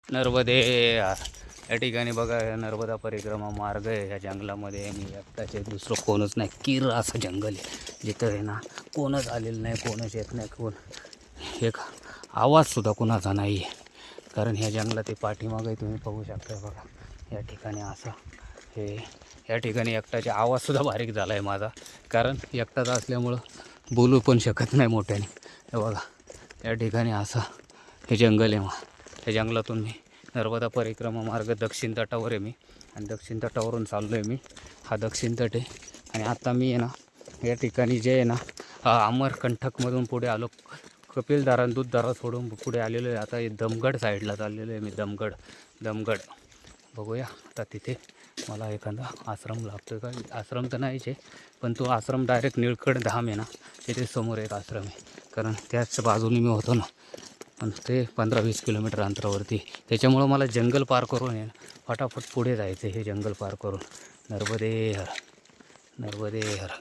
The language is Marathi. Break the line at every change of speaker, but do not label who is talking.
नर्मदे या ठिकाणी बघा नर्मदा परिक्रमा मार्ग आहे. या जंगलामध्ये मी एकटाचे दुसरं कोणच नाही. किर असं जंगल आहे जिथं आहे ना कोणच आलेलं नाही, कोणच येत नाही, कोण एक आवाजसुद्धा कोणाचा नाही आहे. कारण ह्या जंगलात पाठीमागे तुम्ही पाहू शकता बघा. या ठिकाणी असं हे या ठिकाणी एकटाचा आवाजसुद्धा बारीक झाला आहे माझा, कारण एकटाच असल्यामुळं बोलू पण शकत नाही मोठ्याने. हे बघा या ठिकाणी असं हे जंगल आहे. मग त्या जंगलातून मी नर्मदा परिक्रमा मार्ग दक्षिण तटावर आहे मी, आणि दक्षिण तटावरून चाललो आहे मी. हा दक्षिण तट आहे. आणि आता मी आहे ना या ठिकाणी जे आहे ना अमरकंटकमधून पुढे आलो, कपिलधारा दूधधारा सोडून पुढे आलेलो आहे. आता हे दमगड साईडला चाललेलो आहे मी. दमगड बघूया आता. तिथे मला एखादा आश्रम लागतो का? आश्रम तर नाहीच आहे, पण तो आश्रम डायरेक्ट निळकंठ धाम आहे ना, तिथे समोर एक आश्रम आहे. कारण त्याच बाजूने मी होतो ना, पण ते 15-20 किलोमीटर अंतरावरती. त्याच्यामुळं मला जंगल पार करून आहे फटाफट पुढे जायचं. हे जंगल पार करून नर्मदे हर.